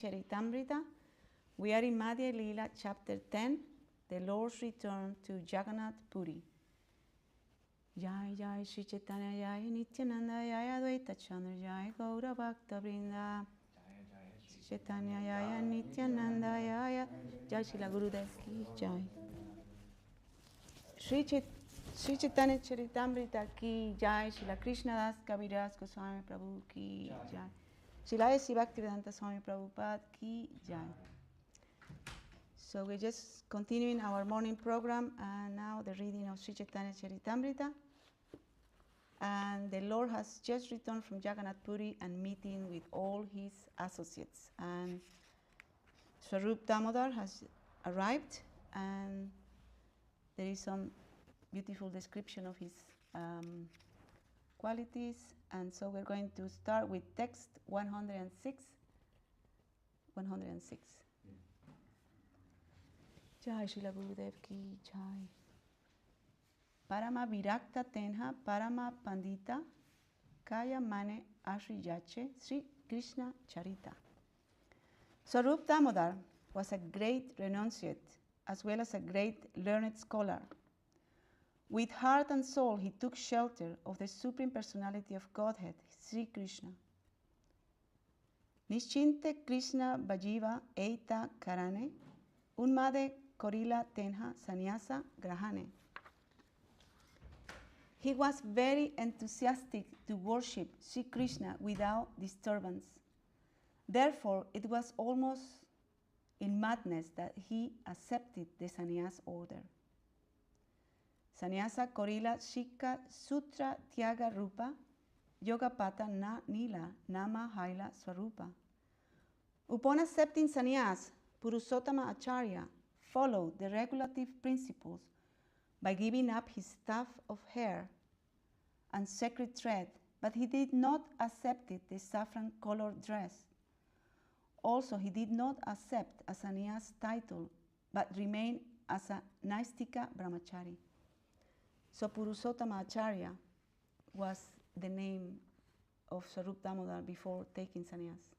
Caitanya-caritāmṛta. We are in Madhya-līlā, chapter 10, the Lord's return to Jagannātha Purī. Jai Jai Sri Chaitanya Jai Nityananda Jai Advaita Chandra Jai Gaura Bhakta Vrinda. Sri Chaitanya Jai Nityananda Jai Jai Srila Gurudev Ki Jai. Sri Caitanya-caritāmṛta Ki Jai. Srila Kṛṣṇadāsa Kavirāja Gosvāmī Prabhu Ki Jai. Srila Bhakti Swami Prabhupada Ki Jai. So we're just continuing our morning program, and now the reading of Sri Caitanya-caritāmṛta. And the Lord has just returned from Jagannātha Purī and meeting with all his associates. And Swarup Damodar has arrived, and there is some beautiful description of his qualities. And so we're going to start with text 106. 106. Jai Srila Gurudev Ki Jai. Parama Virakta Tenha Parama Pandita Kaya Mane Ashriyache Sri Kṛṣṇa-caritāmṛta. Swarup Damodar was a great renunciate as well as a great learned scholar. With heart and soul, he took shelter of the Supreme Personality of Godhead, Sri Krishna. Nischinte Krishna Bhajiva Eita Karane, Unmade Korila Tenha Sannyasa Grahane. He was very enthusiastic to worship Sri Krishna without disturbance. Therefore, it was almost in madness that he accepted the sannyas order. Sannyasa Korila Shikha Sutra Tyaga Rupa Yogapata Na Nila Nama Haila Swarupa. Upon accepting sannyas, Purusottama Acharya followed the regulative principles by giving up his staff of hair and sacred thread, but he did not accept the saffron-colored dress. Also, he did not accept a sannyas title, but remained as a Naistika Brahmachari. So Purusottama Acharya was the name of Swarup Damodar before taking sannyas.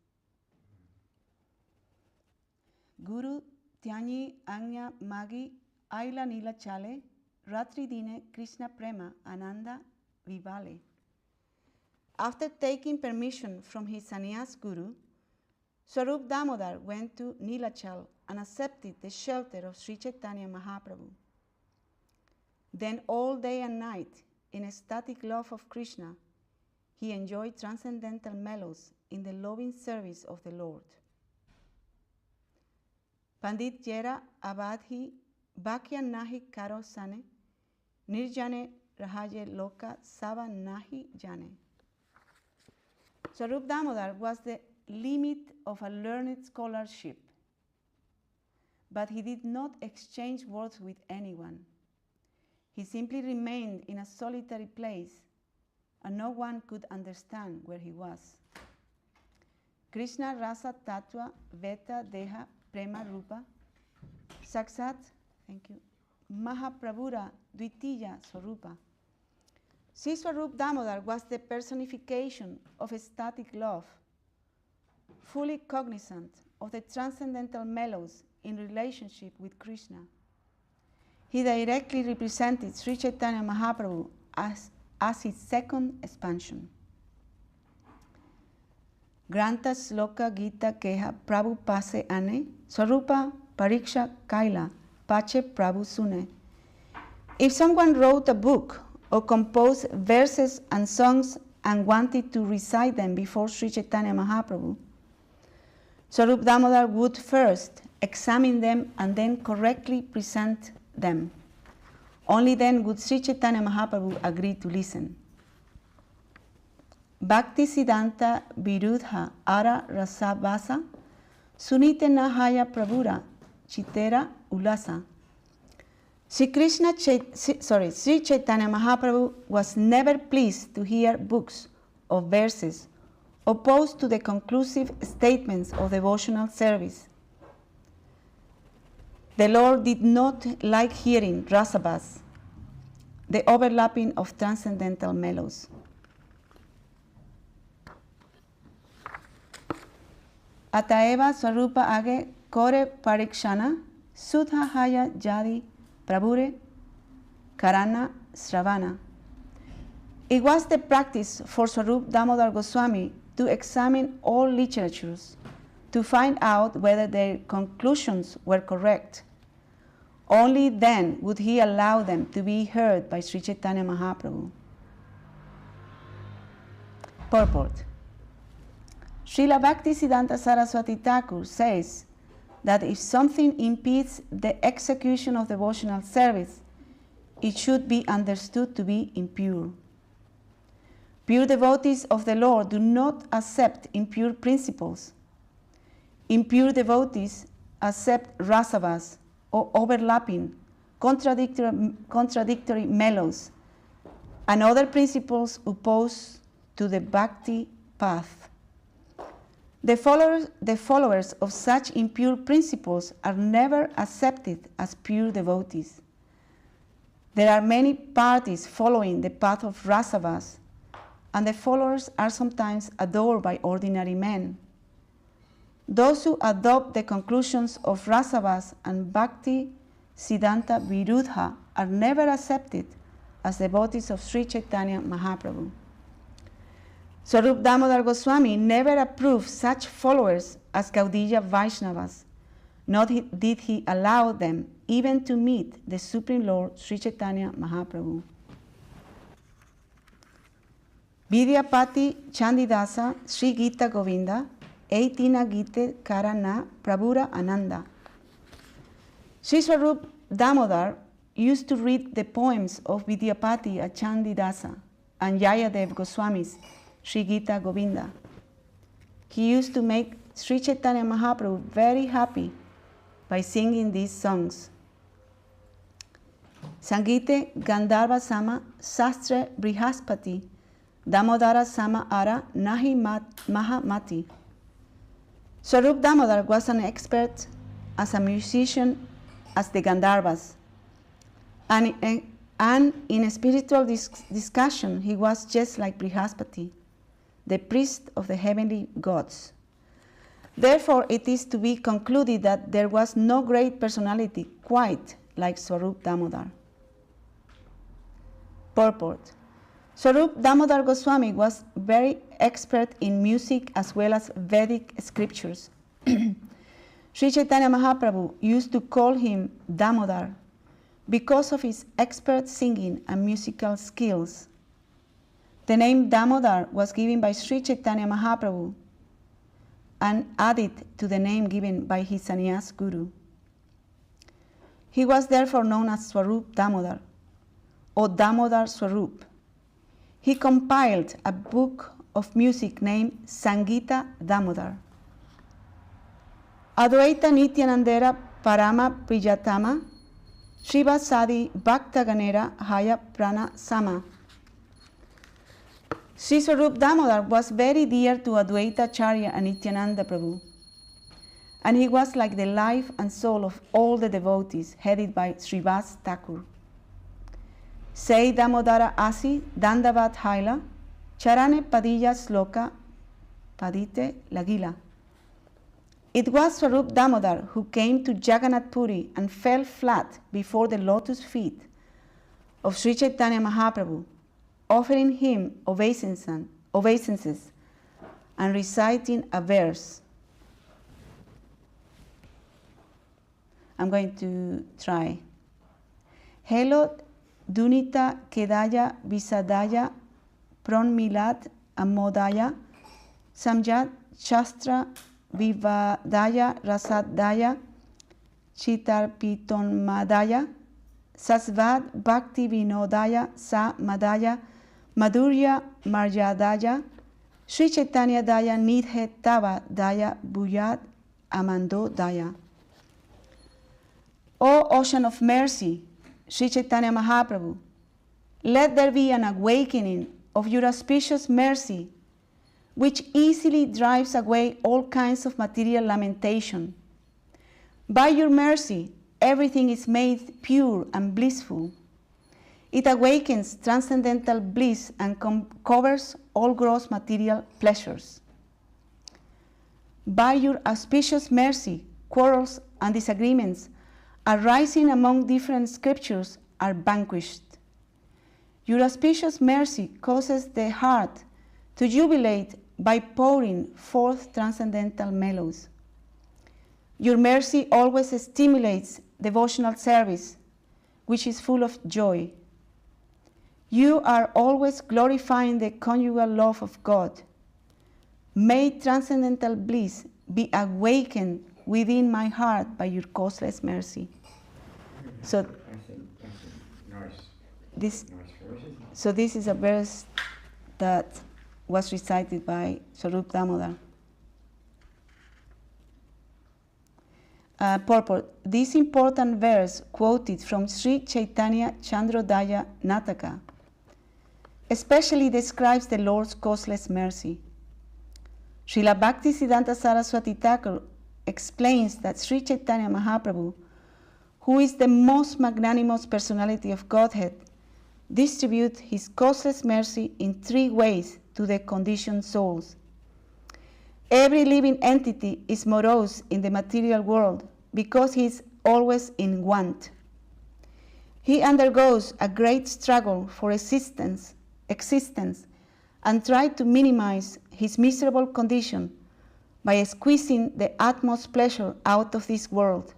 Guru Tyanyi Anya Magi Aila Nila Chale Ratri Dine Krishna Prema Ananda Vivale. After taking permission from his sannyas guru, Swarup Damodar went to Nilachal and accepted the shelter of Sri Chaitanya Mahaprabhu. Then all day and night, in ecstatic love of Krishna, he enjoyed transcendental mellows in the loving service of the Lord. Pandit Jera Abadhi Bhakya Nahi Karo Sane Nirjane Rahaje Loka Sava Nahi Jane. Swarup Damodar was the limit of a learned scholarship, but he did not exchange words with anyone. He simply remained in a solitary place, and no one could understand where he was. Krishna Rasa Tattva Veta Deha Prema Rupa Saksat, thank you, Mahaprabhura Dvitiya Swarupa. Sri Swarup Damodar was the personification of ecstatic love, fully cognizant of the transcendental mellows in relationship with Krishna. He directly represented Sri Chaitanya Mahaprabhu as his second expansion. Granta Sloka Gita Keha Prabhu Pase Ane Swarupa Pariksha Kaila Pache Prabhu Sune. If someone wrote a book or composed verses and songs and wanted to recite them before Sri Chaitanya Mahaprabhu, Swarup Damodar would first examine them and then correctly present them. Only then would Sri Chaitanya Mahaprabhu agree to listen. Bhakti Siddhanta Virudha Ara Rasabhasa Sunite Nahaya Prabhura Chitera Ulasa. Sri Chaitanya Mahaprabhu was never pleased to hear books or verses opposed to the conclusive statements of devotional service. The Lord did not like hearing rasabhas, the overlapping of transcendental mellows. Ataeva Swarupa Age Kore Parikshana Sudha Haya Jadi Prabhure Karana Sravana. It was the practice for Swarup Damodar Goswami to examine all literatures to find out whether their conclusions were correct. Only then would he allow them to be heard by Sri Chaitanya Mahaprabhu. Purport. Srila Bhaktisiddhanta Saraswati Thakur says that if something impedes the execution of devotional service, it should be understood to be impure. Pure devotees of the Lord do not accept impure principles. Impure devotees accept rasavas, or overlapping, contradictory mellows, and other principles opposed to the bhakti path. The followers of such impure principles are never accepted as pure devotees. There are many parties following the path of rasavas, and the followers are sometimes adored by ordinary men. Those who adopt the conclusions of rasavas and bhakti siddhanta viruddha are never accepted as devotees of Sri Chaitanya Mahaprabhu. Swarup Damodar Goswami never approved such followers as Gaudiya Vaishnavas, nor did he allow them even to meet the Supreme Lord Sri Chaitanya Mahaprabhu. Vidyapati Chandidasa Sri Gita Govinda Eitina Gite Karana Prabhura Ananda. Sri Swarup Damodar used to read the poems of Vidyapati at Chandidasa and Jayadev Goswami's Sri Gita Govinda. He used to make Sri Chaitanya Mahaprabhu very happy by singing these songs. Sangite Gandharva Sama Sastre Brihaspati Damodara Sama Ara Nahi Mahamati. Swarup Damodar was an expert as a musician as the Gandharvas, and in a spiritual discussion he was just like Brihaspati, the priest of the heavenly gods. Therefore, it is to be concluded that there was no great personality quite like Swarup Damodar. Purport. Swarup Damodar Goswami was very expert in music as well as Vedic scriptures. Sri Chaitanya Mahaprabhu used to call him Damodar because of his expert singing and musical skills. The name Damodar was given by Sri Chaitanya Mahaprabhu and added to the name given by his sannyas guru. He was therefore known as Swarup Damodar or Damodar Swarup. He compiled a book of music named Sangita Damodar. Advaita Nityanandera Parama Priyatama Shiva Sadi Bhakta Ganera Haya Prana Sama. Sri Swarup Damodar was very dear to Advaita Acharya and Nityananda Prabhu, and he was like the life and soul of all the devotees headed by Srivas Thakur. Sei Damodara Asi Dandavat Haila Charane Padilla Sloka Padite Lagila. It was Swarup Damodar who came to Jagannath Puri and fell flat before the lotus feet of Sri Chaitanya Mahaprabhu, offering him obeisances and reciting a verse. I'm going to try. Hello Dunita Kedaya Visadaya Pron Milad Amodaya Samjat Shastra Vivadaya Rasadaya Chitarpitonmadaya Sasvad Bhakti Vinodaya Sa Madaya Madhurya Marjadaya Sri Chaitanya Daya Nidhe Tava Daya Buyad Amando Daya. O ocean of mercy, Sri Chaitanya Mahaprabhu, let there be an awakening of your auspicious mercy, which easily drives away all kinds of material lamentation. By your mercy, everything is made pure and blissful. It awakens transcendental bliss and covers all gross material pleasures. By your auspicious mercy, quarrels and disagreements arising among different scriptures are vanquished. Your auspicious mercy causes the heart to jubilate by pouring forth transcendental mellows. Your mercy always stimulates devotional service, which is full of joy. You are always glorifying the conjugal love of God. May transcendental bliss be awakened within my heart by your causeless mercy. So, this is a verse that was recited by Swarup Damodar. Purport. This important verse, quoted from Sri Caitanya-caritāmṛta Nataka, especially describes the Lord's causeless mercy. Srila Bhakti Siddhanta Saraswati Thakur explains that Sri Chaitanya Mahaprabhu, who is the most magnanimous personality of Godhead, distributes his causeless mercy in 3 ways to the conditioned souls. Every living entity is morose in the material world because he is always in want. He undergoes a great struggle for existence and tries to minimize his miserable condition by squeezing the utmost pleasure out of this world.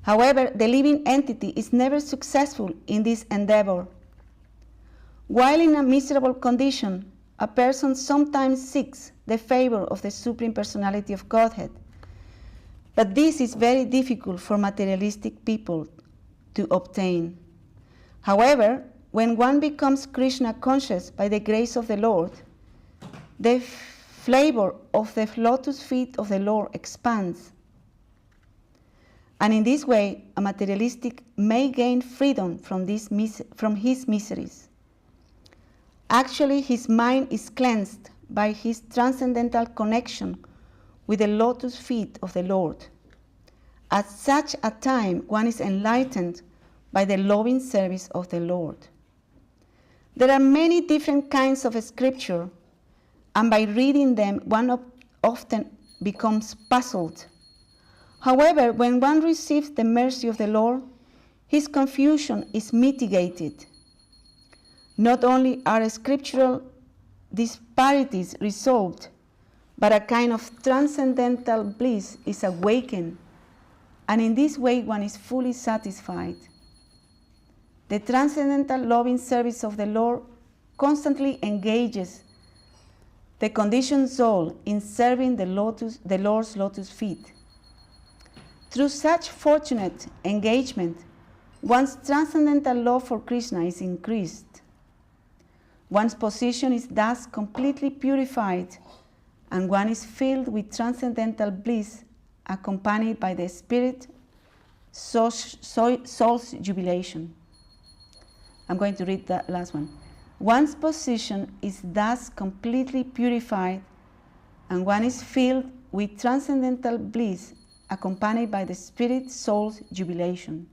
However, the living entity is never successful in this endeavor. While in a miserable condition, a person sometimes seeks the favor of the Supreme Personality of Godhead, but this is very difficult for materialistic people to obtain. However, when one becomes Krishna conscious by the grace of the Lord, the flavor of the lotus feet of the Lord expands. And in this way, a materialistic may gain freedom from his miseries. Actually, his mind is cleansed by his transcendental connection with the lotus feet of the Lord. At such a time, one is enlightened by the loving service of the Lord. There are many different kinds of scripture, and by reading them, one often becomes puzzled. However, when one receives the mercy of the Lord, his confusion is mitigated. Not only are scriptural disparities resolved, but a kind of transcendental bliss is awakened, and in this way one is fully satisfied. The transcendental loving service of the Lord constantly engages the conditioned soul in serving the Lord's lotus feet. Through such fortunate engagement, one's transcendental love for Krishna is increased. One's position is thus completely purified, and one is filled with transcendental bliss, accompanied by the spirit soul's jubilation. I'm going to read that last one. One's position is thus completely purified, and one is filled with transcendental bliss, accompanied by the spirit soul's jubilation.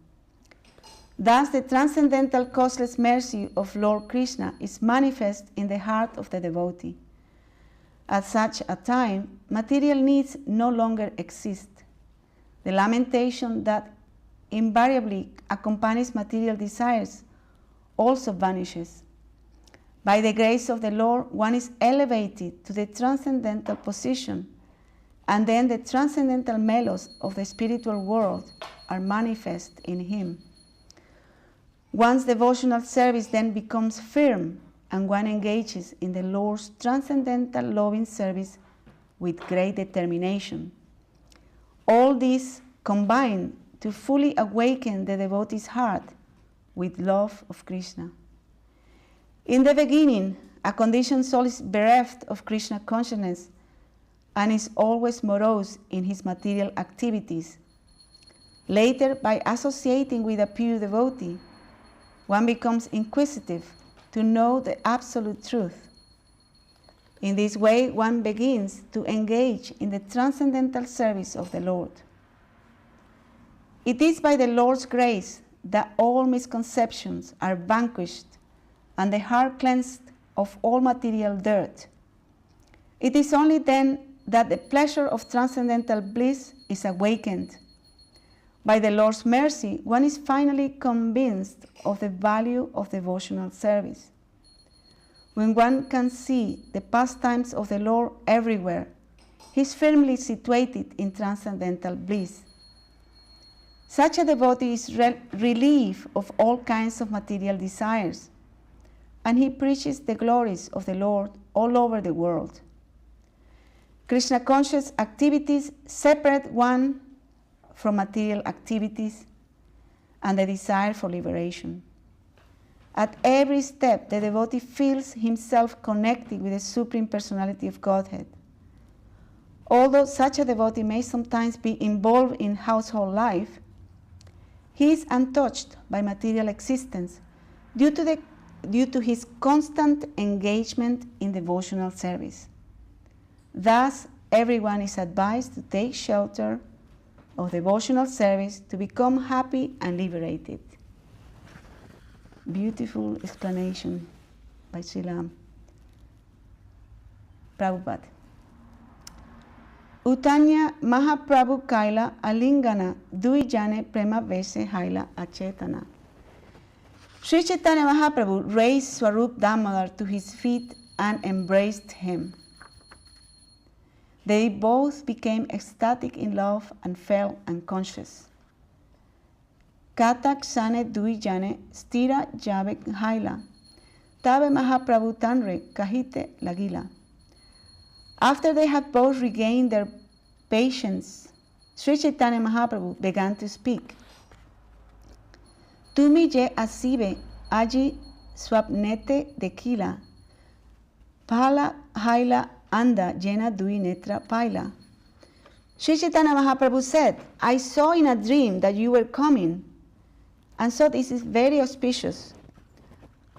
Thus, the transcendental causeless mercy of Lord Krishna is manifest in the heart of the devotee. At such a time, material needs no longer exist. The lamentation that invariably accompanies material desires also vanishes. By the grace of the Lord, one is elevated to the transcendental position, and then the transcendental mellows of the spiritual world are manifest in him. One's devotional service then becomes firm, and one engages in the Lord's transcendental loving service with great determination. All this combine to fully awaken the devotee's heart with love of Krishna. In the beginning, a conditioned soul is bereft of Krishna consciousness and is always morose in his material activities. Later, by associating with a pure devotee, one becomes inquisitive to know the absolute truth. In this way, one begins to engage in the transcendental service of the Lord. It is by the Lord's grace that all misconceptions are vanquished and the heart cleansed of all material dirt. It is only then that the pleasure of transcendental bliss is awakened. By the Lord's mercy, one is finally convinced of the value of devotional service. When one can see the pastimes of the Lord everywhere, he is firmly situated in transcendental bliss. Such a devotee is relieved of all kinds of material desires, and he preaches the glories of the Lord all over the world. Krishna-conscious activities separate one from material activities and the desire for liberation. At every step, the devotee feels himself connected with the Supreme Personality of Godhead. Although such a devotee may sometimes be involved in household life, he is untouched by material existence due to his constant engagement in devotional service. Thus, everyone is advised to take shelter of devotional service to become happy and liberated. Beautiful explanation by Srila Prabhupada. Utanya Mahaprabhu Kaila Alingana Dui Jane Prema Vese Haila Achetana. Sri Chaitanya Mahaprabhu raised Swarup Damodar to his feet and embraced him. They both became ecstatic in love and fell unconscious. Katak Sane Dui Jane Stira Javek Haila Tabe Mahaprabhu Tanre Kahite Lagila. After they had both regained their patience, Sri Chaitanya Mahaprabhu began to speak. Tumi je asibe aji swapnete dekila, pala haila anda jena dui netra paila. Sri Chaitanya Mahaprabhu said, I saw in a dream that you were coming, and so this is very auspicious.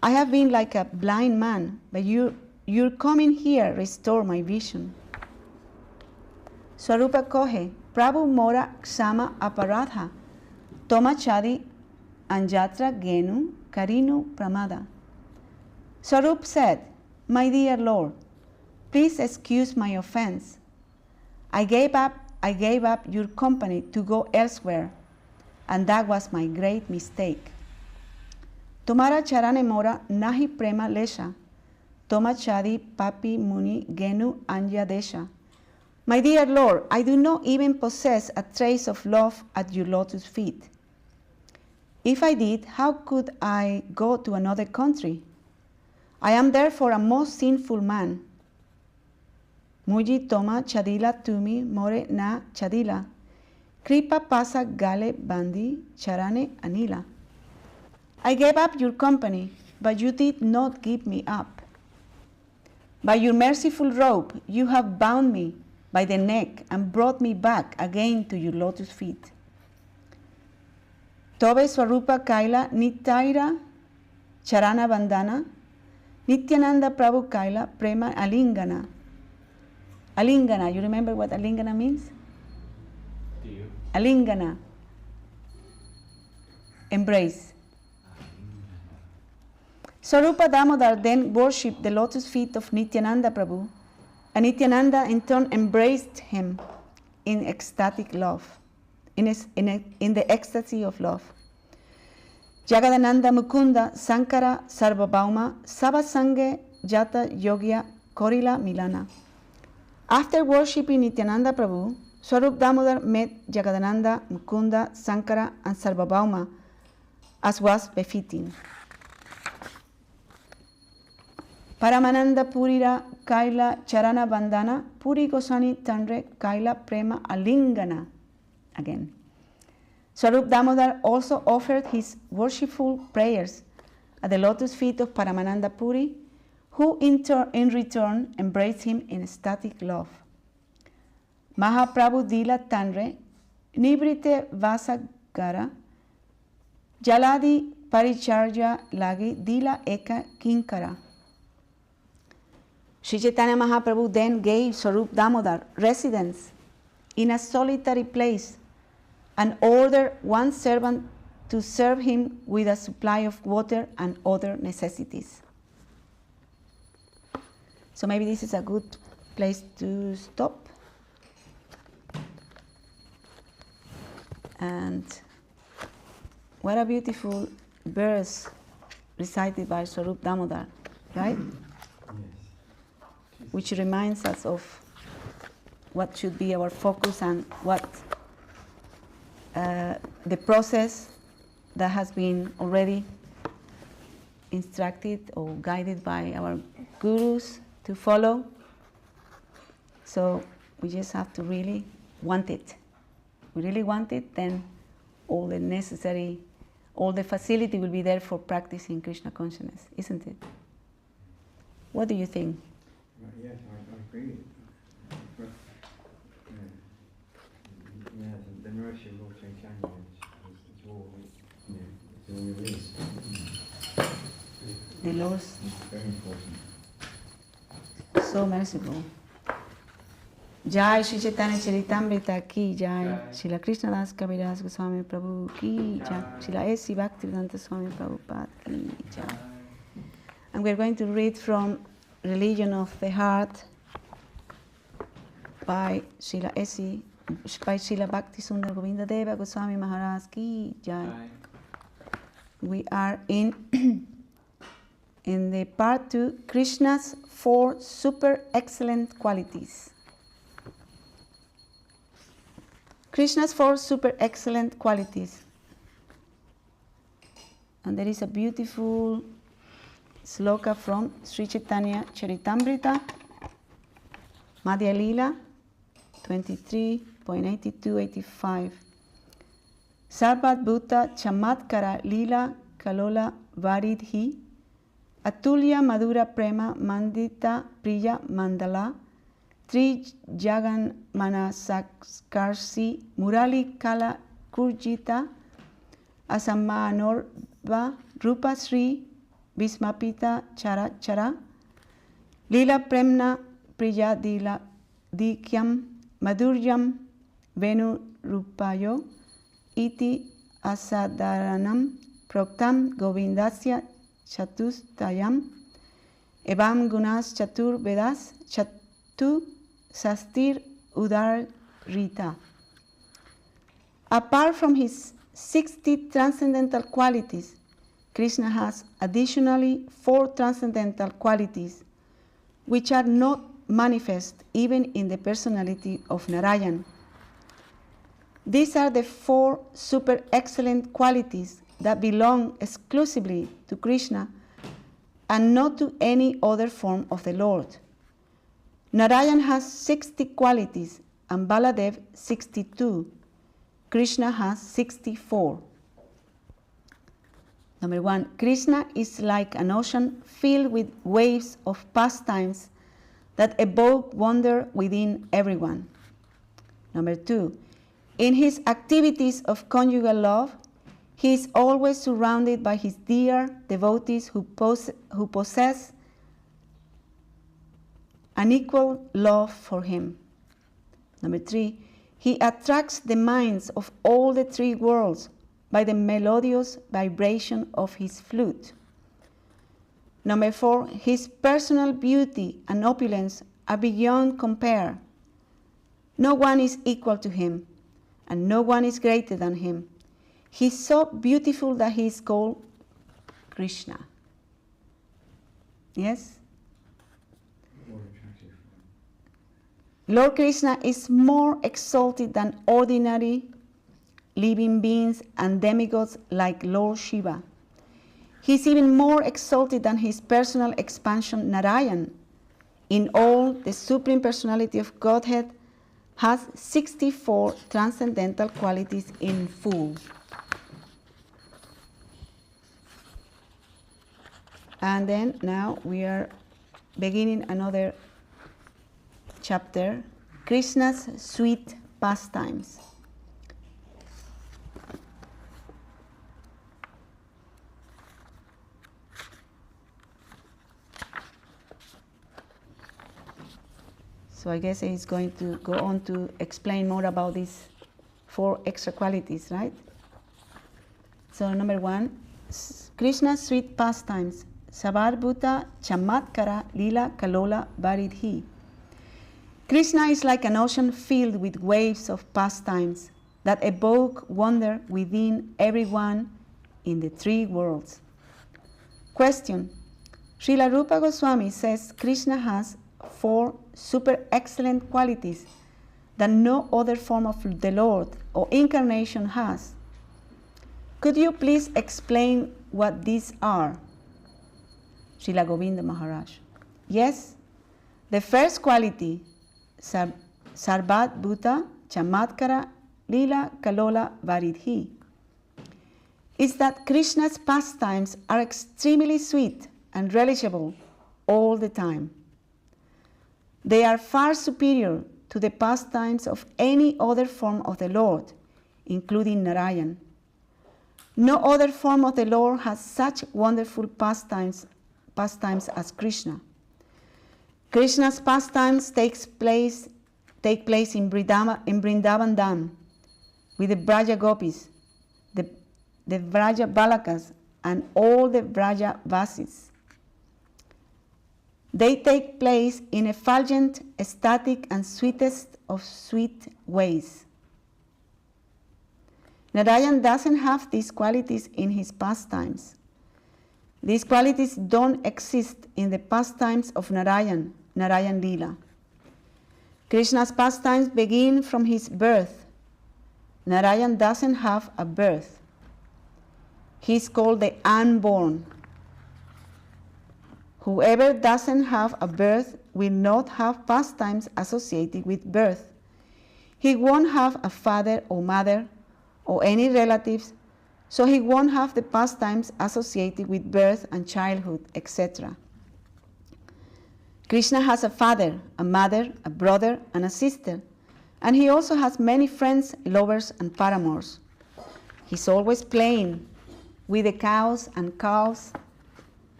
I have been like a blind man, but your coming here restored my vision. Swarupa Kohe, Prabhu Mora Ksama Aparadha, Toma Chadi Anjatra Genu Karinu Pramada. Swarup said, My dear Lord, please excuse my offense. I gave up your company to go elsewhere, and that was my great mistake. Tomara Charane Mora Nahi Prema Lesha. Toma Chadi Papi Muni Genu Anja Desha. My dear Lord, I do not even possess a trace of love at your lotus feet. If I did, how could I go to another country? I am therefore a most sinful man. Muji Toma Chadila Tumi More Na Chadila. Kripa Pasa Gale Bandi Charane Anila. I gave up your company, but you did not give me up. By your merciful rope, you have bound me by the neck and brought me back again to your lotus feet. Tobe Swarupa Kaila Nitaira Charana Bandana Nityananda Prabhu Kaila Prema Alingana. Alingana, you remember what Alingana means? Do you? Alingana. Embrace. Swarupa Damodar then worshipped the lotus feet of Nityananda Prabhu, and Nityananda in turn embraced him in ecstatic love, in the ecstasy of love. Jagannātha Mukunda Sankara Sarvabhauma Sabasange Jata Yogya Korila Milana. After worshipping Nityananda Prabhu, Swarup Damodar met Jagannātha, Mukunda, Sankara, and Sarvabhauma, as was befitting. Paramananda Purira Kaila Charana Bandana Puri Gosvāmī Tanre Kaila Prema Alingana. Again. Swarup Damodar also offered his worshipful prayers at the lotus feet of Paramananda Puri, who in return embraced him in ecstatic love. Mahaprabhu Dila Tanre Nibrite Vasagara Jaladi Paricharya Lagi Dila Eka Kinkara. Sri Chaitanya Mahaprabhu then gave Swarup Damodar residence in a solitary place and ordered one servant to serve him with a supply of water and other necessities. So maybe this is a good place to stop. And what a beautiful verse recited by Swarup Damodar, right? Yes. Which reminds us of what should be our focus and what the process that has been already instructed or guided by our gurus to follow. So we just have to really want it. We really want it, then all the facility will be there for practicing Krishna consciousness, isn't it? What do you think? Yes, I agree. But, the mercy of Lord Chaitanya is all, it's all there is. The Lord's It's very important. so merciful. Jai Shri Caitanya-caritāmṛta ki jai, Srila Kṛṣṇadāsa Kavirāja Gosvāmī Prabhu ki jai, Srila SC Bhakti Swami Prabhupada ki jai. And we're going to read from Religion of the Heart by Srila Bhakti Sundar Govinda Deva Gosvami Maharaj ki jai. We are in the part 2, Krishna's 4 super excellent qualities. Krishna's 4 super excellent qualities. And there is a beautiful sloka from Sri Caitanya-caritāmṛta, Madhya-līlā, 23.82-85. Sarvat Bhuta Chamatkara Lila Kalola Varidhi Atulya Madhura Prema Mandita Priya Mandala Tri Jagan Manasaskarsi Murali Kala Kurjita Asammanorva Rupa Sri Vismapita Chara Chara Lila Premna Priya Dila Dikyam Madhuryam Venu Rupayo Iti Asadaranam Proktam Govindasya Chatustayam Evam Gunas Chatur Vedas Chatu Sastir Udar Rita. Apart from his 60 transcendental qualities, Krishna has additionally 4 transcendental qualities which are not manifest even in the personality of Narayan. These are the 4 super excellent qualities that belong exclusively to Krishna and not to any other form of the Lord. Narayan has 60 qualities and Baladev 62. Krishna has 64. Number 1, Krishna is like an ocean filled with waves of pastimes that evoke wonder within everyone. Number 2, in his activities of conjugal love, he is always surrounded by his dear devotees who possess an equal love for him. Number 3, he attracts the minds of all the 3 worlds by the melodious vibration of his flute. Number 4, his personal beauty and opulence are beyond compare. No one is equal to him, and no one is greater than him. He is so beautiful that he is called Krishna. Yes? Lord Krishna is more exalted than ordinary living beings and demigods like Lord Shiva. He is even more exalted than his personal expansion Narayan. In all, the Supreme Personality of Godhead has 64 transcendental qualities in full. And then now we are beginning another chapter, Krishna's sweet pastimes. So I guess he's going to go on to explain more about these 4 extra qualities, right? So number 1, Krishna's sweet pastimes. Sarvabhuta Chamatkara Lila Kalola Varidhi. Krishna is like an ocean filled with waves of pastimes that evoke wonder within everyone in the three worlds. Question. Srila Rupa Goswami says Krishna has 4 super excellent qualities that no other form of the Lord or incarnation has. Could you please explain what these are? Srila Govinda Maharaj. Yes, the first quality, Sarvat Bhuta Chamatkara Lila Kalola Varidhi, is that Krishna's pastimes are extremely sweet and relishable all the time. They are far superior to the pastimes of any other form of the Lord, including Narayan. No other form of the Lord has such wonderful pastimes as Krishna. Krishna's pastimes take place in Vrindavan Dham with the Braja Gopis, the Vraja Balakas, and all the Vraja Vasis. They take place in effulgent, ecstatic, and sweetest of sweet ways. Narayan doesn't have these qualities in his pastimes. These qualities don't exist in the pastimes of Narayan-līlā. Krishna's pastimes begin from his birth. Narayan doesn't have a birth. He is called the unborn. Whoever doesn't have a birth will not have pastimes associated with birth. He won't have a father or mother or any relatives, so he won't have the pastimes associated with birth and childhood, etc. Krishna has a father, a mother, a brother, and a sister, and he also has many friends, lovers, and paramours. He's always playing with the cows and calves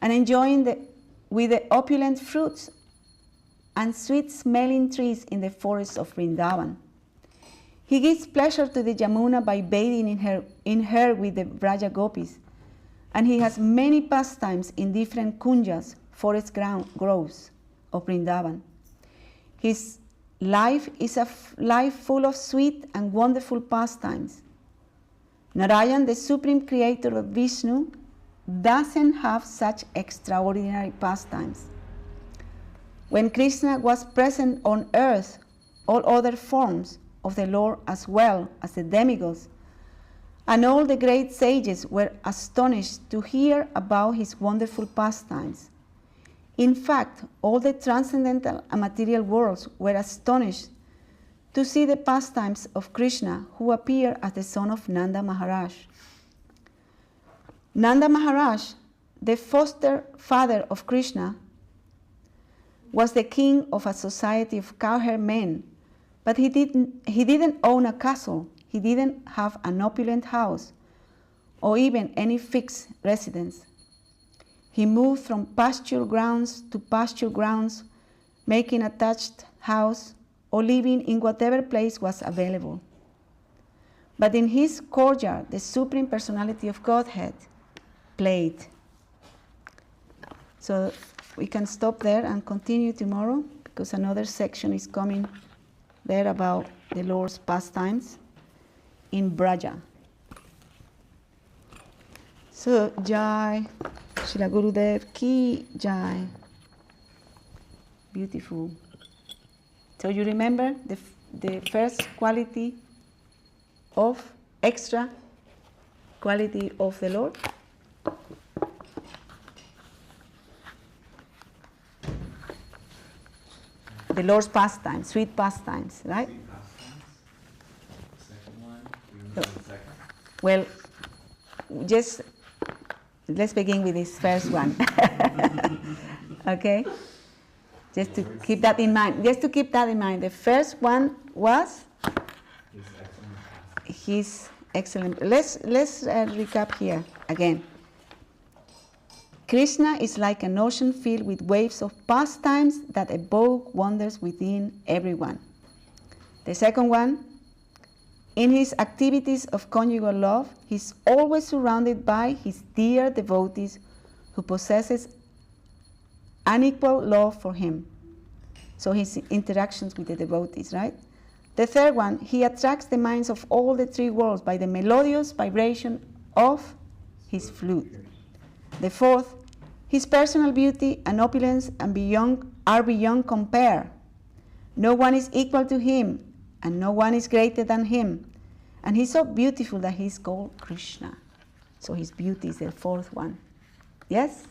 and enjoying with the opulent fruits and sweet-smelling trees in the forests of Vrindavan. He gives pleasure to the Yamuna by bathing in her with the Vraja Gopis, and he has many pastimes in different kunjas, forest groves of Vrindavan. His life is a life full of sweet and wonderful pastimes. Narayan, the supreme creator of Vishnu, doesn't have such extraordinary pastimes. When Krishna was present on earth, all other forms of the Lord as well as the demigods and all the great sages were astonished to hear about his wonderful pastimes. In fact, all the transcendental and material worlds were astonished to see the pastimes of Krishna, who appeared as the son of Nanda Maharaj. Nanda Maharaj, the foster father of Krishna, was the king of a society of cowherd men, but he didn't own a castle, he didn't have an opulent house, or even any fixed residence. He moved from pasture grounds to pasture grounds, making a thatched house or living in whatever place was available. But in his courtyard, the Supreme Personality of Godhead played. So we can stop there and continue tomorrow, because another section is coming there about the Lord's pastimes in Braja. So, Jai, Srila Gurudev Ki Jai. Beautiful. So you remember the first quality of extra quality of the Lord? The Lord's pastimes, sweet pastimes, right? Sweet pastimes. Second one. Do you remember the second? Well, just let's begin with this first one. Okay? Just to keep that in mind. Just to keep that in mind. The first one was his excellent. Let's recap here again. Krishna is like an ocean filled with waves of pastimes that evoke wonders within everyone. The second one, in his activities of conjugal love, he's always surrounded by his dear devotees who possesses unequal love for him. So his interactions with the devotees, right? The third one, he attracts the minds of all the three worlds by the melodious vibration of his flute. The fourth, his personal beauty and opulence are beyond compare. No one is equal to him, and no one is greater than him. And he's so beautiful that he's called Krishna. So his beauty is the fourth one. Yes?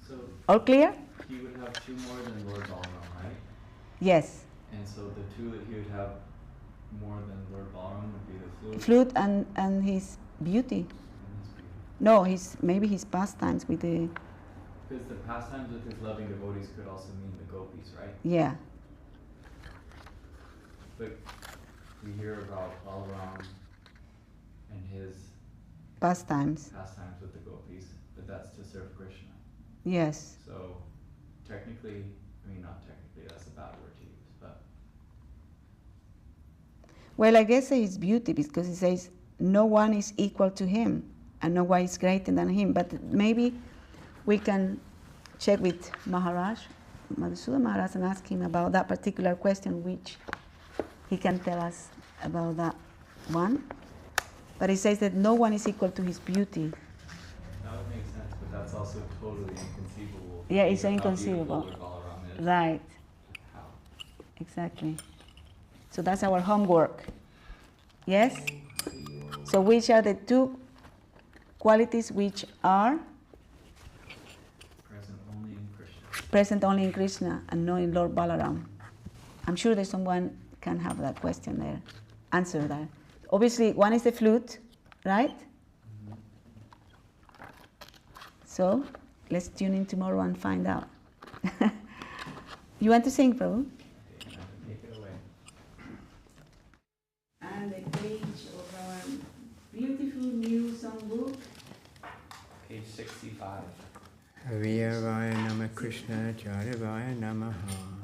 So All clear? he would have two more than Lord Balaram, right? Yes. And so the two that he would have more than Lord Balaram would be the flute. Flute and his beauty. And his beauty. No, maybe his pastimes with the... Because the pastimes with his loving devotees could also mean the gopis, right? Yeah. But we hear about Balaram and his Pastimes. with the gopis, but that's to serve Krishna. Yes. So technically, I mean not technically, that's a bad word to use, but Well, I guess it's beauty because it says no one is equal to him and no one is greater than him. But maybe we can check with Maharaj, Madhusudana Maharaj, and ask him about that particular question, which he can tell us about that one. But he says that no one is equal to his beauty. that would make sense, but that's also totally inconceivable. Yeah, it's How inconceivable. beautiful Lord Balaram is. Right, How? exactly. So that's our homework. Yes? So which are the two qualities which are Present only in Krishna. present only in Krishna and not in Lord Balaram? I'm sure that someone can have that question there, answer that. Obviously, one is the flute, right? So let's tune in tomorrow and find out. You want to sing, Prabhu? Okay, I can take it away. And the page of our beautiful new songbook. Page 65. Hariraya Nama Krishna Jadavaya Namaha.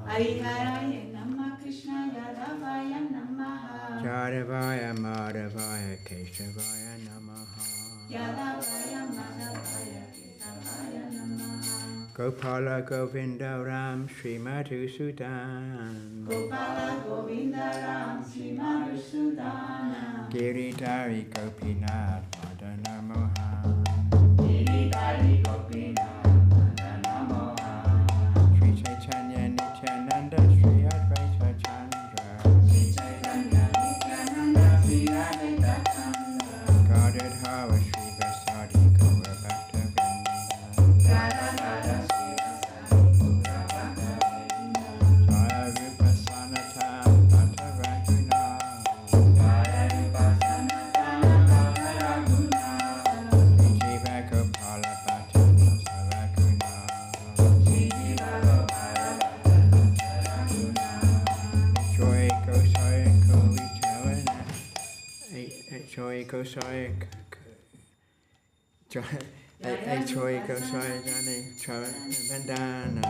Hariharaya Namah Krishna Yadavaya Namaha. Jadavaya Madhavaya Keshavaya Namaha. Yadavaya Madhavaya Kesavaya Namaha. Gopala Govinda Ram Sri Madhusudan. Gopala Govinda Ram Sri Madhusudana. Giridhari Gopinath Madana Moha. Giridhari Gopinath Madana Moha. Sri Chaitanya Nityananda Sri Advaita Chandra. Sri Chaitanya Nityananda Sri Advaita Chandra. Guarded Hawa Sri Vasadi Gaura Bhakta Vrinda. Gada Gada Sri Vasari Gaura Bhakta Vrinda. Jaya Rupa Sanatana Bhakta Raguna. Jaya Rupa Sanatana Bhakta Raguna. Jiva Gopala Bhakta Sarakuna. Shri Jiva Gopala Bhakta Raguna. Joy Gosai Koli Chavana. Joy Gosai Joy Gosai Jani Chavana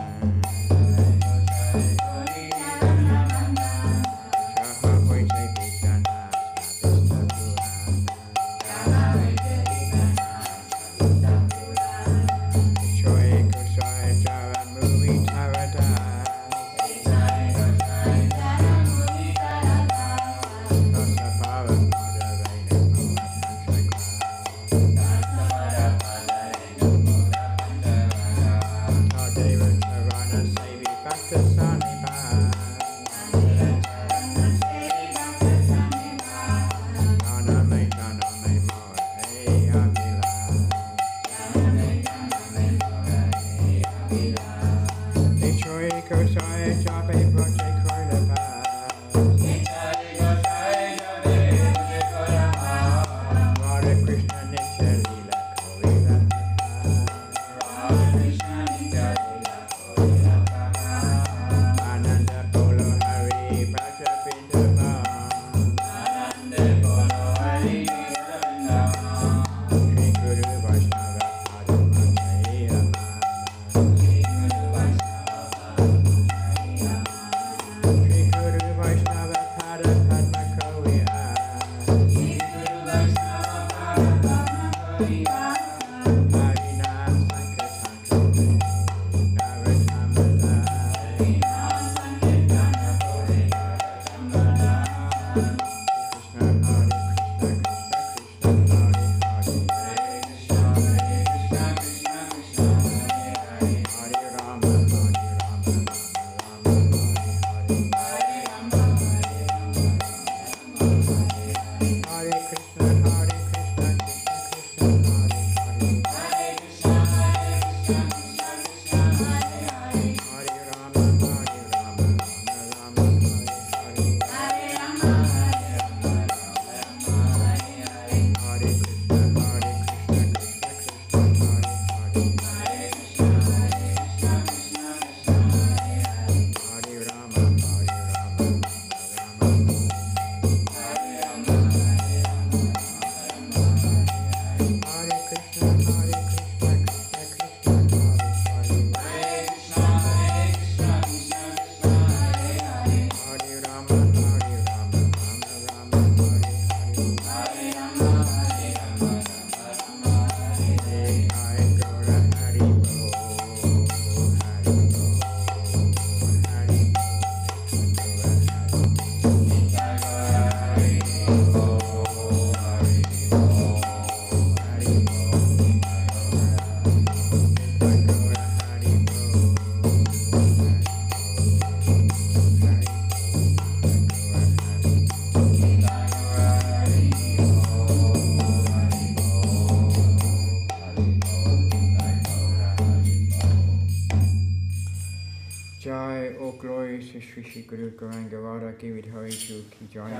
Shri Shri Guru Gauranga Radha Giridhari Ju Ki Jai.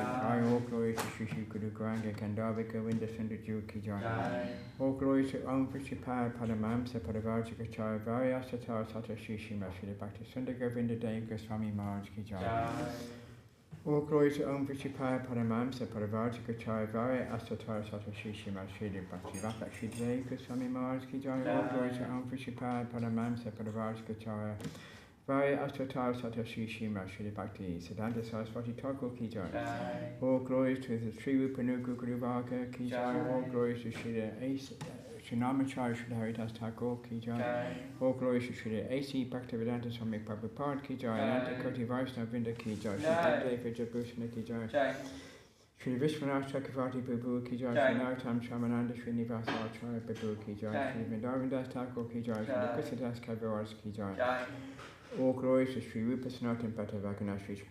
All glory to Shri Shri Guru Gauranga Gandharva Govinda Sundar Ju Ki Jai. All glory to Om Vishnupad Padamamsa Paravāja Gacchāya Varyasatar Sata Shri Srila Bhakti Sundar Govinda Dev-Gosvami Maharaj Ki Jai. All glory to Om Vishnupad Padamamsa Paravāja Gacchāya Varyasatar Sata Shri Srila Bhakti Sundar Dev-Gosvami Maharaj Ki Jai. All glory to Om Vishnupad Padamamsa Paravāja Gacchāya Varyasatar Sata Shri Srila Bhakti Siddhanta Saraswati Thakur Ki Jai. All glories to the Sri Rupa Nuga Guru Varga Ki Jai. All glories to Srinamacharya Srila Haridas Thakur Ki Jai. All glories to Srila A.C. Bhaktivedanta Swami Prabhupada Ki Jai. Ananta Koti Vaishnava Vrinda Ki Jai. Sri Devi Jagannātha Ki Jai. Sri Vishnupad Chakravarti Prabhu Ki Jai. Sri Narottam Shamananda Sri Nivasa Acharya Prabhu Ki Jai. Sri Vrindavandas Thakur Ki Jai. Sri Kṛṣṇadāsa Kavirāja Ki Jai. All glories to Sri Rupa Sanatana Bhatta Vagana Sri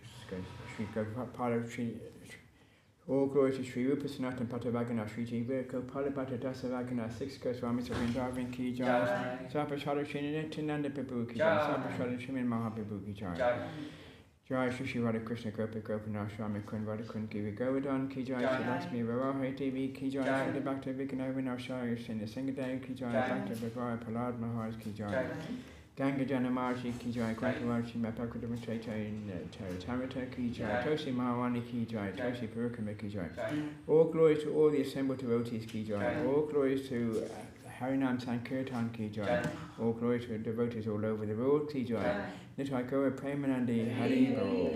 Gopala Sri. All glories to Sri Rupa Sanatana Bhatta Vagana Sri Jiva Gopala Bhatta Dasa Vagana 6 Gosvāmī Vrindavan Ki Jai. Sarvashara Sri Nityananda Prabhu Ki Jai. Sarvashara Sri Mahaprabhu Ki Jai. Jai Shri Shri Radha Krishna Gopa Gopinath Swami Kun Radha Kun Giri Govardhan Ki Jai. Shri Lakshmi Varaha Devi Ki Jai. Shri Bhakta Vignavina Shari Sri Singadev Ki Jai. Bhakta Vivaya Prahlad Maharaj Ki Jai. Ganga Jana Maharaj Ki Jai. Kratavarshi Mapakudama Caitanya-caritāmṛta Ki Jai. Tosi Maharani Ki Jai. Tosi Purī Ki Jai. All glories to all the assembled devotees Ki Jai. All glories to Harinam Sankirtan Ki Jai. All glories to devotees all over the world Ki Jai. Nitai Gaura Premanandi Hari Bol.